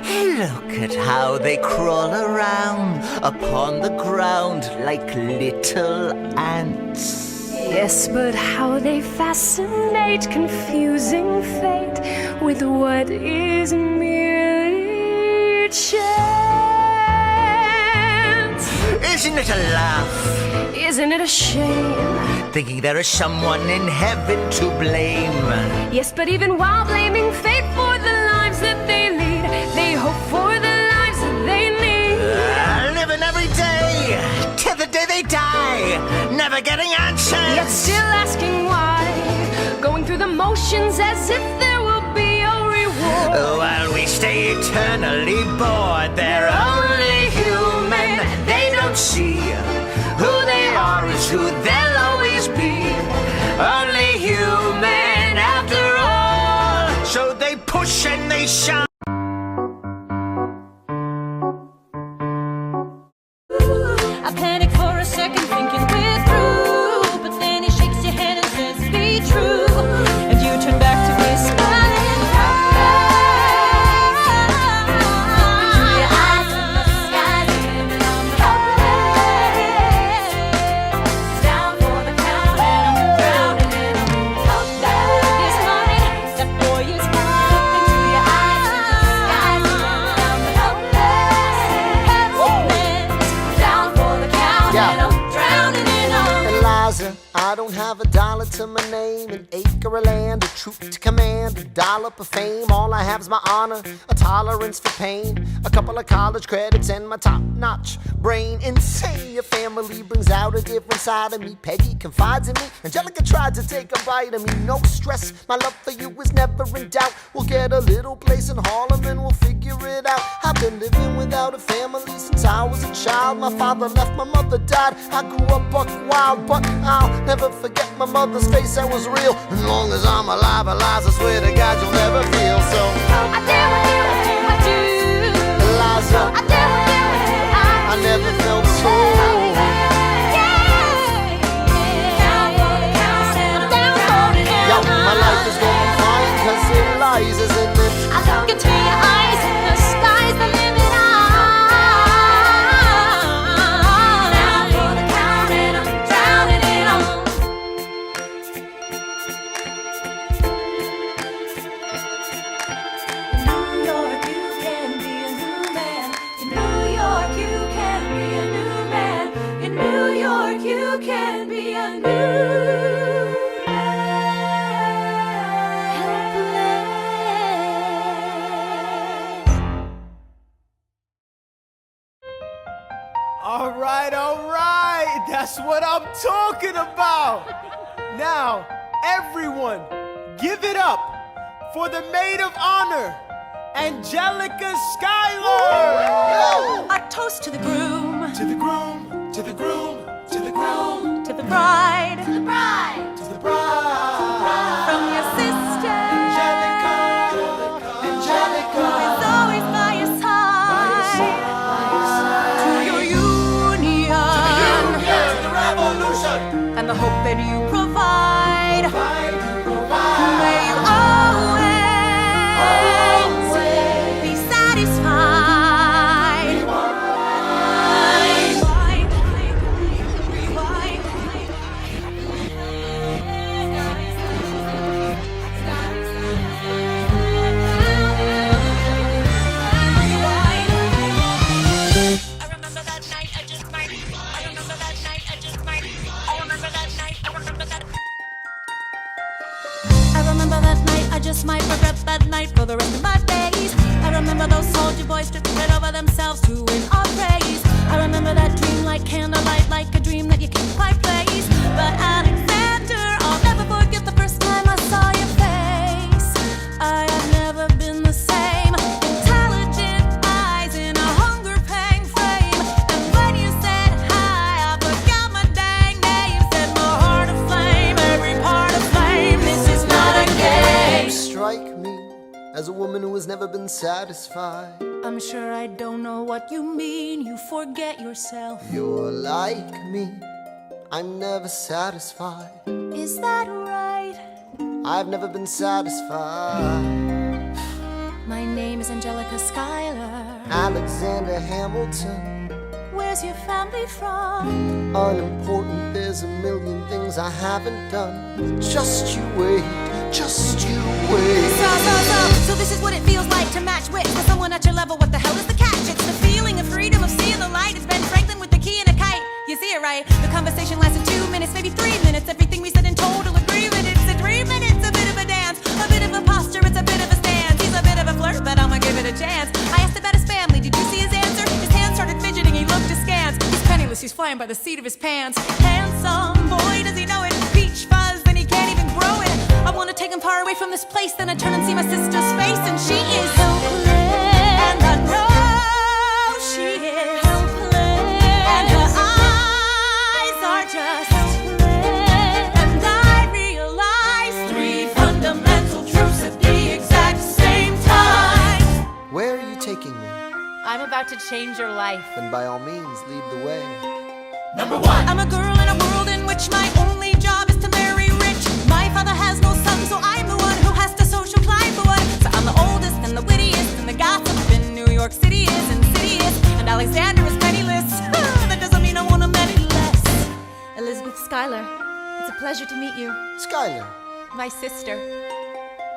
Look at how they crawl around upon the ground like little ants. Yes, but how they fascinate, confusing fate with what is merely chance. Isn't it a laugh? Isn't it a shame? Thinking there is someone in heaven to blame. Yes, but even while blaming fate for the lives that they lead, they hope for the lives that they need. Living every day till the day they die, never getting answers, yet still asking why, going through the motions as if there will be a reward. While we stay eternally bored, they're only human. They don't see who they are is who they'll always be. Only human after all. So they push and they shove. I panic for a second thinking we're through, but then he shakes your hand and says be true, and you turn back to me smiling. Your eyes in the sky, living on helpless. Down for the count and I'm drowning in helpless. Is mine, that boy is mine. Into your eyes in the sky, living on helpless. Down for the count and I'm drowning in Eliza, I don't have $1 to my name, an acre of land, a troop to command, $1 of fame. All I have is my honor, a tolerance for pain, a couple of college credits and my top-notch brain. Insane, your family brings out a different side of me. Peggy confides in me, Angelica tried to take a bite of me. No stress, my love for you is never in doubt. We'll get a little place in Harlem and we'll figure it out. I've been living without a family since I was a child. My father left, my mother died. I grew up buck wild, but I'll never forget my mother's face, that was real. As long as I'm alive, Eliza, I swear to God you'll never feel so. I dare with you, I do. Eliza, I dare with you, I never felt so. Yo, my life is going fine, cause Eliza's in it. I look into your eyes, the sky's the limit. Down for the count and I'm drowning in New York, you can be a new man. In New York, you can be a new man. In New York, you can be a new All right, that's what I'm talking about. Now, everyone, give it up for the maid of honor, Angelica Schuyler. A toast to the groom, To the groom, to the groom, to the groom, to the bride, to the bride. from your sister, Angelica, Angelica. is always by your side, to your union, To the revolution. and the hope that you provide. May you always be satisfied. I just might regret that night for the rest of my days. I remember those soldier boys stripped right over themselves to win our praise. I remember that dream like candlelight, like a dream that you can't quite place. But Alexander, I'll never forget the first time I saw your face. I have never been the same. Intelligent eyes in a hunger pang frame. And when you said hi, I forgot my dang name. Set my heart aflame, every part aflame. This is not a game. You strike me as a woman who has never been satisfied. I'm sure I don't know what you mean. You forget yourself. You're like me, I'm never satisfied. Is that right? I've never been satisfied. My name is Angelica Schuyler. Alexander Hamilton. Where's your family from? Unimportant, there's a million things I haven't done. Just you wait, just you wait. So this is what it feels like to match wits with someone at your level. What the hell is the catch? It's the feeling of freedom, of seeing the light. It's Ben Franklin with the key and a kite. You see it right? The conversation lasted 2 minutes, maybe 3 minutes. Everything we said in total agreement. It's a dream and it's a bit of a dance, a bit of a posture, it's a bit of a stance. He's a bit of a flirt, but I'ma give it a chance. I asked about his family, did you see his answer? His hands started fidgeting, he looked askance. He's penniless, he's flying by the seat of his pants. Handsome, boy, does he know it? Peach fuzz, and he can't even grow it. I wanna take him far away from this place, then I turn and see my sister's face, and she is helpless. And I know she is helpless. And her eyes are just helpless. And I realize 3 fundamental truths at the exact same time. Where are you taking me? I'm about to change your life. Then by all means, lead the way. Number 1. I'm a girl in a world in which my only job is to marry rich. My father has no son, so I'm the one who has to social climb the one. So I'm the oldest and the wittiest, and the gossip in New York City is insidious. And Alexander is penniless. That doesn't mean I want him any less. Elizabeth Schuyler, it's a pleasure to meet you. Schuyler. My sister.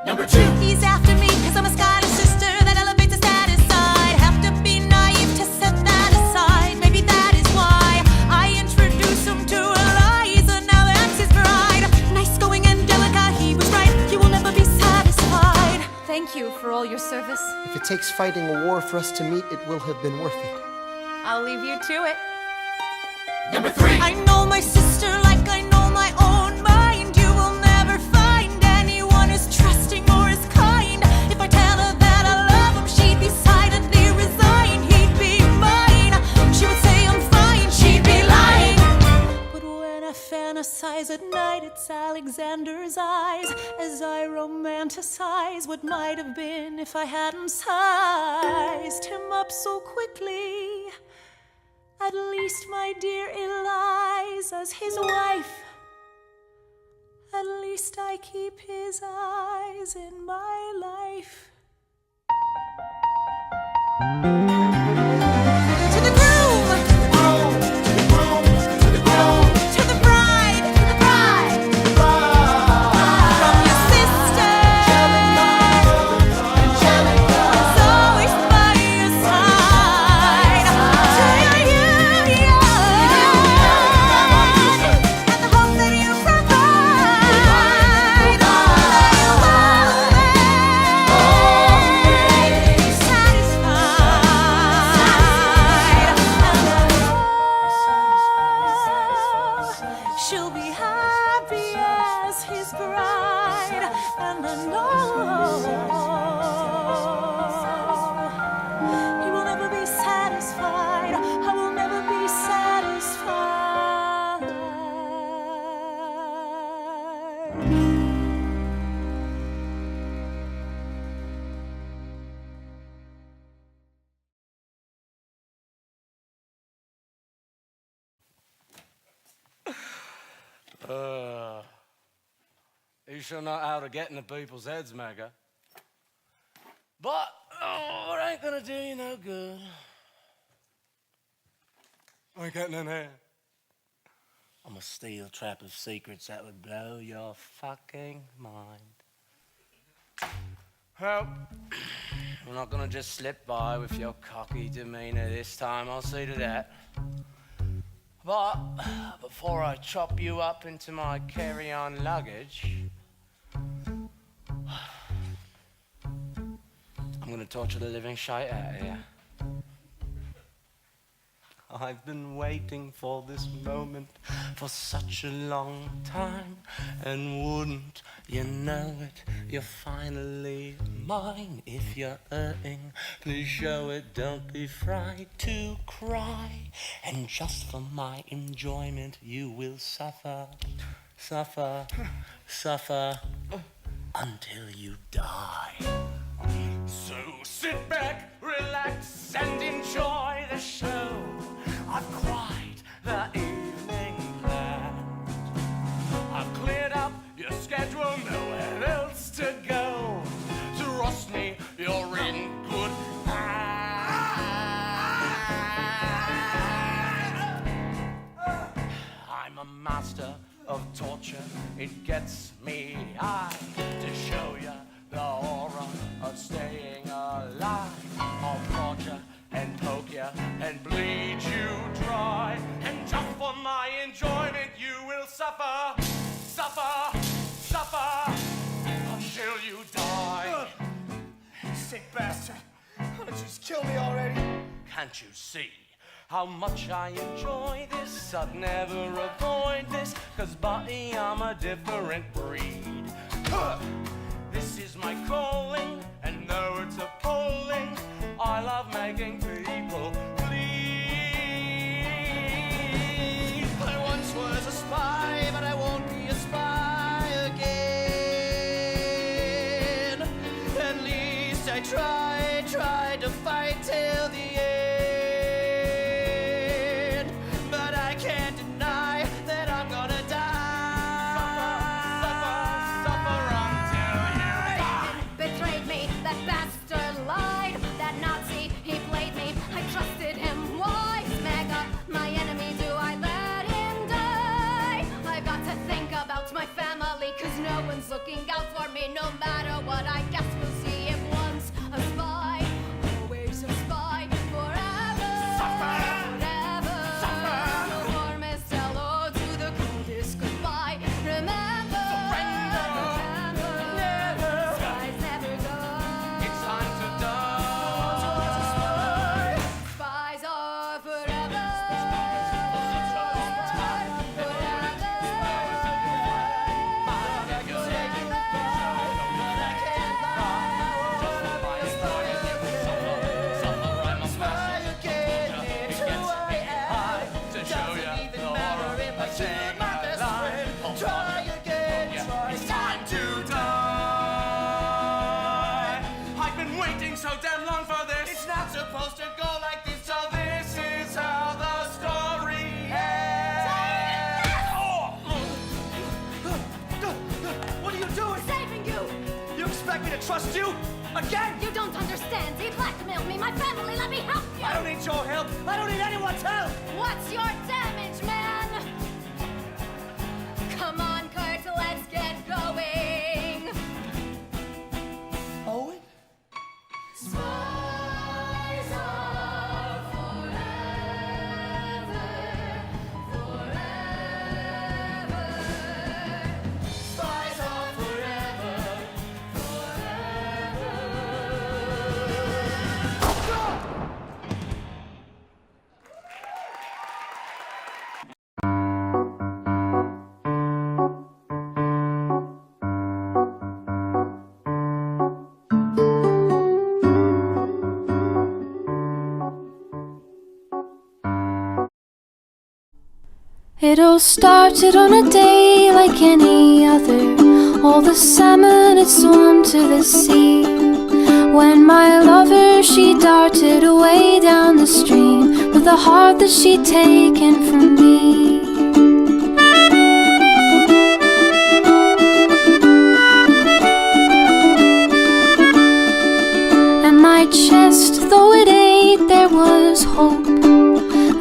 Number 2. He's after me, cause I'm a Schuyler sister. That elevates the status side. Have to be naive to set that aside. Maybe that is why I introduce him to Eliza. Now that's his bride. Nice going, Angelica, he was right. You will never be satisfied. Thank you for all your service. If it takes fighting a war for us to meet, it will have been worth it. I'll leave you to it. Number 3. I know my sister like I know my own mind. You will never find anyone as trusting or as kind. If I tell her that I love him, she'd be silently resigned. He'd be mine. She would say I'm fine. She'd be lying. But when I fantasize at night, it's Alexander's eyes as I romanticize what might have been if I hadn't sized him up so quickly. At least, my dear Eliza's his wife. At least I keep his eyes in my life. To the groom! To the groom! To the groom! To the bride! To the bride! To the bride! From your sister! Angelica! Is always by your side! To your union! And the hope that you provide! She'll be happy as his bride, and I know he will never be satisfied. I will never be satisfied. You sure know how to get into people's heads, Magga. But, it ain't gonna do you no good. I ain't getting in here. I'm a steel trap of secrets that would blow your fucking mind. Well, we're not gonna just slip by with your cocky demeanor this time, I'll see to that. But before I chop you up into my carry-on luggage, I'm gonna torture the living shite out of you. I've been waiting for this moment for such a long time, and wouldn't you know it, you're finally mine. If you're hurting, please show it, don't be frightened to cry, and just for my enjoyment you will suffer, suffer, suffer, until you die. So sit back, relax, and enjoy the show. I've quite the evening planned. I've cleared up your schedule, nowhere else to go. Trust me, you're a master of torture. It gets me high to show you the horror of staying alive. I'll prod you and poke you and bleed you dry. And just for my enjoyment, you will suffer, suffer, suffer until you die. Sick bastard. Why don't you just kill me already? Can't you see how much I enjoy this? I'd never avoid this, 'cause buddy, I'm a different breed. This is my calling, and though it's appalling, I love making people bleed. I once was a spy, but I won't be a spy again. At least I tried to fight till the end. But I can't deny that I'm gonna die. Suffer until you die. Betrayed me, that bastard lied. That Nazi, he played me. I trusted him. Why? Smack up my enemy, do I let him die? I've got to think about my family, 'cause no one's looking out for me. No matter what, I guess we'll see. If once a spy, always a spy. Forever, forever. No more mistello to the coldest goodbye. Remember, Surrender. never. Spies never go. It's time to die. Spies are forever. It's time to die. I've been waiting so damn long for this. It's not supposed to go like this, so this is how the story ends. What are you doing? Saving you! You expect me to trust you? Again? You don't understand. He blackmailed me. My family, let me help you. I don't need your help. I don't need anyone's help. What's your damage, man? Come on, Kurt, let's get going. Owen? Spies are forever, forever. Spies are forever, forever. It all started on a day like any other. All the salmon had swum to the sea. When my lover, she darted away down the stream with the heart that she'd taken from me. And my chest, though it ached, there was hope.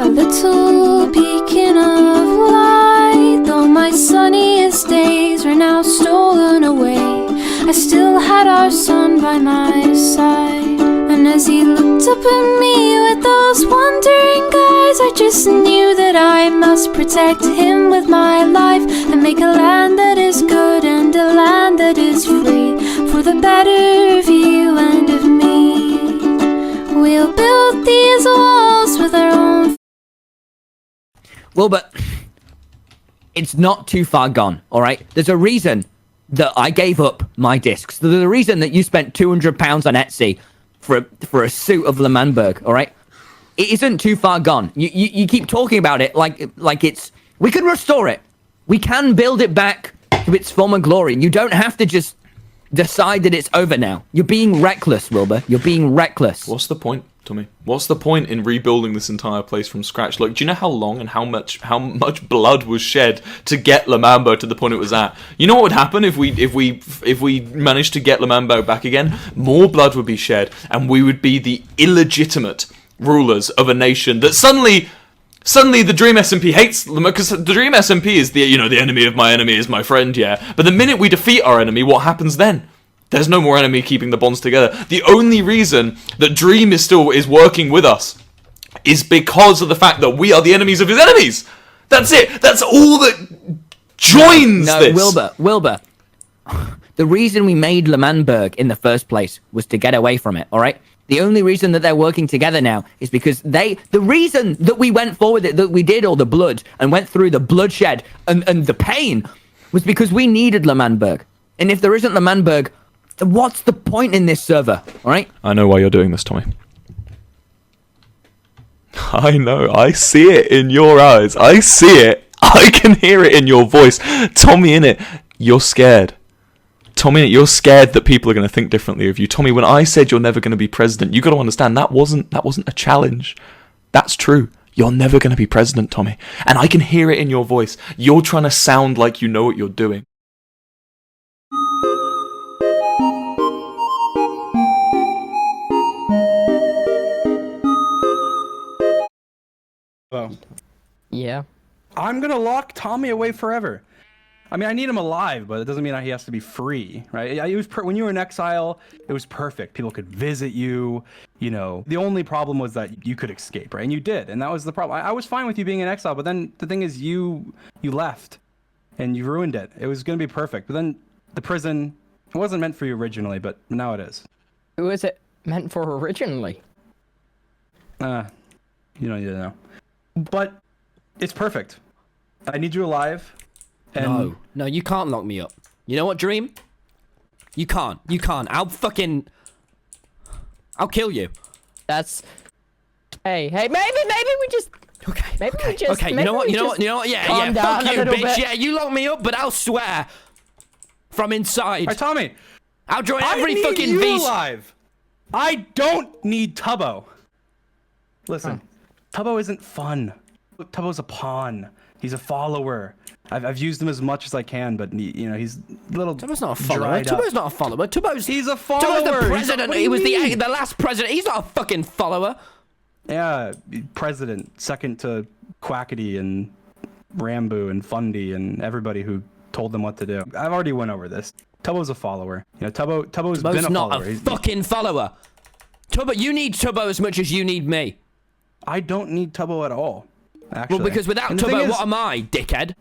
A little beacon of light. Though my sunniest days were now stolen away, I still had our son by my side. And as he looked up at me with those wondering eyes, I just knew that I must protect him with my life, and make a land that is good and a land that is free, for the better of you and of me. We'll build these walls with our own. Well, but it's not too far gone, all right? There's a reason that I gave up my discs. There's a reason that you spent £200 on Etsy for a suit of L'manberg, all right? It isn't too far gone. You keep talking about it like it's... We can restore it. We can build it back to its former glory. You don't have to just decide that it's over now. You're being reckless, Wilbur. You're being reckless. What's the point, Tommy? What's the point in rebuilding this entire place from scratch? Look, do you know how long and how much blood was shed to get L'manberg to the point it was at? You know what would happen if we managed to get L'manberg back again? More blood would be shed, and we would be the illegitimate rulers of a nation that suddenly Suddenly the Dream SMP hates them, because the Dream SMP is the enemy of my enemy is my friend, yeah. But the minute we defeat our enemy, what happens then? There's no more enemy keeping the bonds together. The only reason that Dream is working with us is because of the fact that we are the enemies of his enemies. That's it. That's all that joins this. Wilbur. The reason we made L'manberg in the first place was to get away from it, all right? The only reason that they're working together now is because the reason that we went forward, that we did all the blood and went through the bloodshed and the pain was because we needed L'manberg. And if there isn't L'manberg, then what's the point in this server, all right? I know why you're doing this, Tommy. I know. I see it in your eyes. I see it. I can hear it in your voice. Tommy, innit, you're scared. Tommy, you're scared that people are going to think differently of you. Tommy, when I said you're never going to be president, you got to understand that wasn't a challenge. That's true. You're never going to be president, Tommy. And I can hear it in your voice. You're trying to sound like you know what you're doing. Oh. Yeah. I'm going to lock Tommy away forever. I mean, I need him alive, but it doesn't mean he has to be free, right? It was when you were in exile, it was perfect. People could visit you, you know. The only problem was that you could escape, right? And you did, and that was the problem. I was fine with you being in exile, but then the thing is you left, and you ruined it. It was going to be perfect, but then the prison, it wasn't meant for you originally, but now it is. Who was it meant for originally? You don't need to know. But it's perfect. I need you alive. And No, you can't lock me up. You know what, Dream? You can't. I'll kill you. That's. Hey, maybe we just. Okay. Maybe we just. Okay. Maybe You know what? we You know just what? Yeah. calm down Fuck a you, little bitch. bit. Yeah. You lock me up, but I'll swear from inside. Hey, Tommy. I'll join I every need fucking you beast. alive. I don't need Tubbo. Listen, Tubbo isn't fun. Look, Tubbo's a pawn. He's a follower. I've used him as much as I can, but he's a little. Tubbo's not a follower. dried up. Tubbo's not a follower. He's a follower. Tubbo's the president. What He was do you mean? the last president. He's not a fucking follower. Yeah, president, second to Quackity and Rambo and Fundy and everybody who told them what to do. I've already went over this. Tubbo's a follower. You know, Tubbo's been a not follower. a fucking follower. Tubbo, you need Tubbo as much as you need me. I don't need Tubbo at all. Actually. Well, because without And the thing Tubbo, is- what am I, dickhead?